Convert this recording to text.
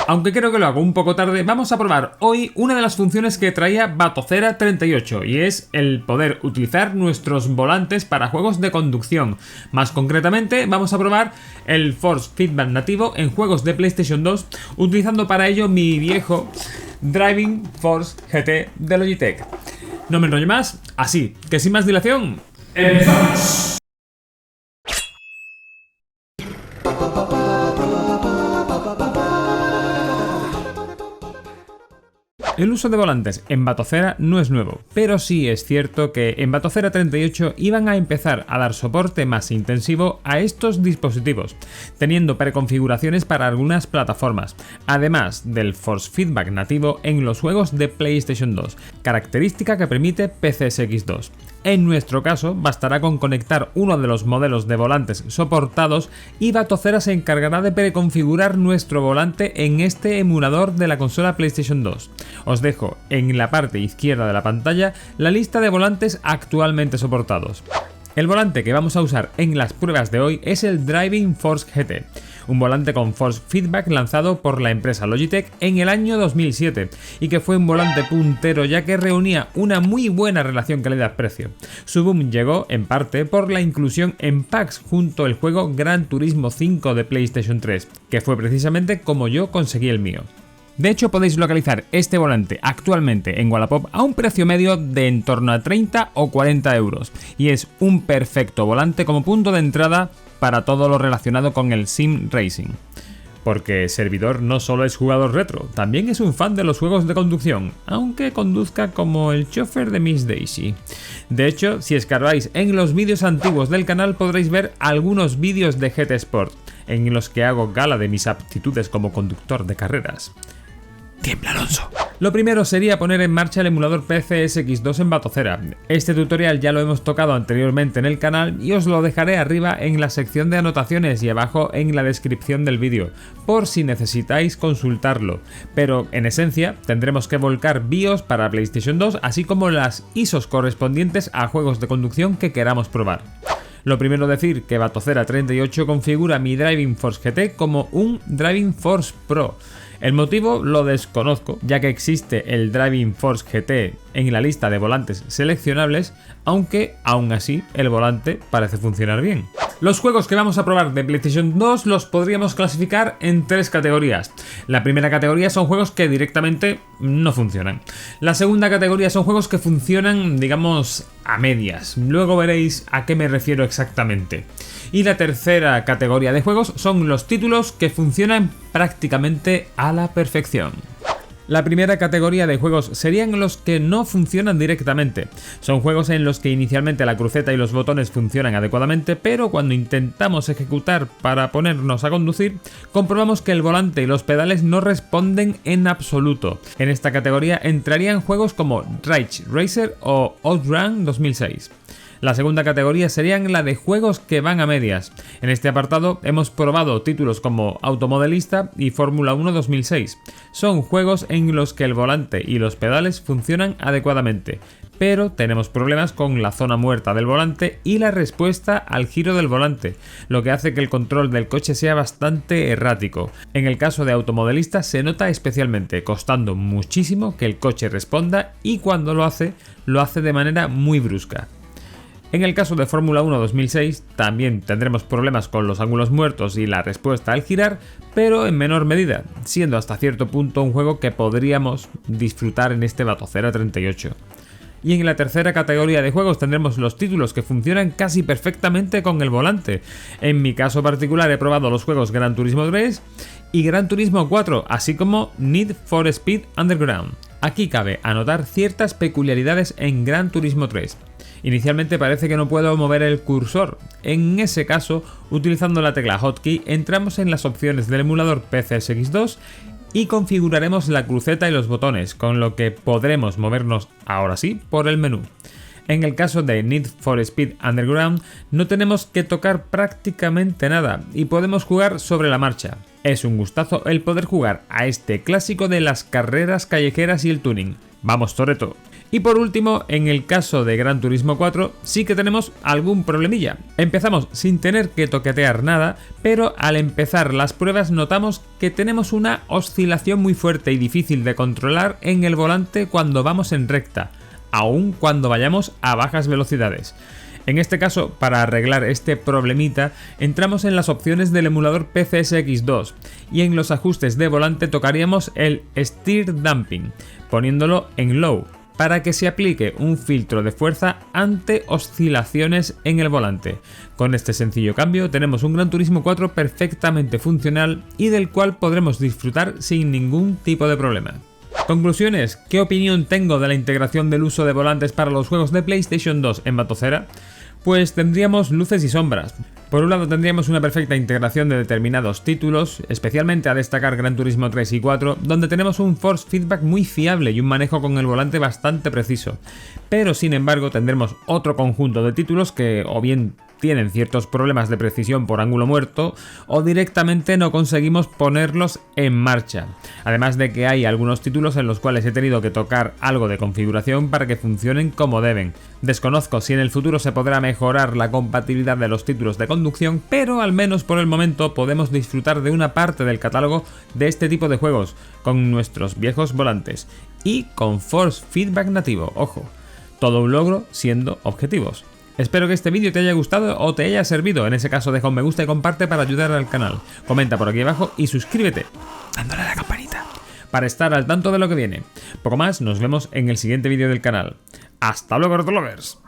Aunque creo que lo hago un poco tarde, vamos a probar hoy una de las funciones que traía Batocera 38 y es el poder utilizar nuestros volantes para juegos de conducción. Más concretamente, vamos a probar el Force Feedback nativo en juegos de PlayStation 2, utilizando para ello mi viejo Driving Force GT de Logitech. No me enrollo más, así que sin más dilación, ¡empezamos! El uso de volantes en Batocera no es nuevo, pero sí es cierto que en Batocera 38 iban a empezar a dar soporte más intensivo a estos dispositivos, teniendo preconfiguraciones para algunas plataformas, además del Force Feedback nativo en los juegos de PlayStation 2, característica que permite PCSX2. En nuestro caso, bastará con conectar uno de los modelos de volantes soportados y Batocera se encargará de preconfigurar nuestro volante en este emulador de la consola PlayStation 2. Os dejo en la parte izquierda de la pantalla la lista de volantes actualmente soportados. El volante que vamos a usar en las pruebas de hoy es el Driving Force GT, un volante con Force Feedback lanzado por la empresa Logitech en el año 2007 y que fue un volante puntero ya que reunía una muy buena relación calidad-precio. Su boom llegó en parte por la inclusión en packs junto al juego Gran Turismo 5 de PlayStation 3, que fue precisamente como yo conseguí el mío. De hecho, podéis localizar este volante actualmente en Wallapop a un precio medio de en torno a 30 o 40 euros y es un perfecto volante como punto de entrada para todo lo relacionado con el Sim Racing. Porque Servidor no solo es jugador retro, también es un fan de los juegos de conducción, aunque conduzca como el chofer de Miss Daisy. De hecho, si escarbáis en los vídeos antiguos del canal podréis ver algunos vídeos de GT Sport, en los que hago gala de mis aptitudes como conductor de carreras. ¡Tiembla, Alonso! Lo primero sería poner en marcha el emulador PCSX2 en Batocera. Este tutorial ya lo hemos tocado anteriormente en el canal y os lo dejaré arriba en la sección de anotaciones y abajo en la descripción del vídeo, por si necesitáis consultarlo. Pero en esencia tendremos que volcar BIOS para PlayStation 2, así como las ISOs correspondientes a juegos de conducción que queramos probar. Lo primero decir que Batocera 38 configura mi Driving Force GT como un Driving Force Pro. El motivo lo desconozco, ya que existe el Driving Force GT en la lista de volantes seleccionables, aunque aún así el volante parece funcionar bien. Los juegos que vamos a probar de PlayStation 2 los podríamos clasificar en tres categorías. La primera categoría son juegos que directamente no funcionan. La segunda categoría son juegos que funcionan, digamos, a medias. Luego veréis a qué me refiero exactamente. Y la tercera categoría de juegos son los títulos que funcionan prácticamente a la perfección. La primera categoría de juegos serían los que no funcionan directamente. Son juegos en los que inicialmente la cruceta y los botones funcionan adecuadamente, pero cuando intentamos ejecutar para ponernos a conducir, comprobamos que el volante y los pedales no responden en absoluto. En esta categoría entrarían juegos como Ridge Racer o OutRun 2006. La segunda categoría serían la de juegos que van a medias. En este apartado hemos probado títulos como Automodelista y Fórmula 1 2006. Son juegos en los que el volante y los pedales funcionan adecuadamente, pero tenemos problemas con la zona muerta del volante y la respuesta al giro del volante, lo que hace que el control del coche sea bastante errático. En el caso de Automodelista se nota especialmente, costando muchísimo que el coche responda y cuando lo hace de manera muy brusca. En el caso de Fórmula 1 2006 también tendremos problemas con los ángulos muertos y la respuesta al girar, pero en menor medida, siendo hasta cierto punto un juego que podríamos disfrutar en este Batocera 38. Y en la tercera categoría de juegos tendremos los títulos que funcionan casi perfectamente con el volante. En mi caso particular he probado los juegos Gran Turismo 3 y Gran Turismo 4, así como Need for Speed Underground. Aquí cabe anotar ciertas peculiaridades en Gran Turismo 3. Inicialmente parece que no puedo mover el cursor. En ese caso, utilizando la tecla Hotkey, entramos en las opciones del emulador PCSX2 y configuraremos la cruceta y los botones, con lo que podremos movernos, ahora sí, por el menú. En el caso de Need for Speed Underground, no tenemos que tocar prácticamente nada y podemos jugar sobre la marcha. Es un gustazo el poder jugar a este clásico de las carreras callejeras y el tuning. ¡Vamos, Toretto! Y por último, en el caso de Gran Turismo 4 sí que tenemos algún problemilla. Empezamos sin tener que toquetear nada, pero al empezar las pruebas notamos que tenemos una oscilación muy fuerte y difícil de controlar en el volante cuando vamos en recta, aun cuando vayamos a bajas velocidades. En este caso, para arreglar este problemita, entramos en las opciones del emulador PCSX2 y en los ajustes de volante tocaríamos el Steer Damping, poniéndolo en Low, para que se aplique un filtro de fuerza ante oscilaciones en el volante. Con este sencillo cambio tenemos un Gran Turismo 4 perfectamente funcional y del cual podremos disfrutar sin ningún tipo de problema. Conclusiones, ¿qué opinión tengo de la integración del uso de volantes para los juegos de PlayStation 2 en Batocera? Pues tendríamos luces y sombras. Por un lado tendríamos una perfecta integración de determinados títulos, especialmente a destacar Gran Turismo 3 y 4, donde tenemos un force feedback muy fiable y un manejo con el volante bastante preciso. Pero sin embargo tendremos otro conjunto de títulos que o bien tienen ciertos problemas de precisión por ángulo muerto o directamente no conseguimos ponerlos en marcha. Además de que hay algunos títulos en los cuales he tenido que tocar algo de configuración para que funcionen como deben. Desconozco si en el futuro se podrá mejorar la compatibilidad de los títulos de conducción, pero al menos por el momento podemos disfrutar de una parte del catálogo de este tipo de juegos con nuestros viejos volantes y con force feedback nativo, ojo. Todo un logro siendo objetivos. Espero que este vídeo te haya gustado o te haya servido, en ese caso deja un me gusta y comparte para ayudar al canal. Comenta por aquí abajo y suscríbete, dándole a la campanita, para estar al tanto de lo que viene. Poco más, nos vemos en el siguiente vídeo del canal. ¡Hasta luego, Rotologers!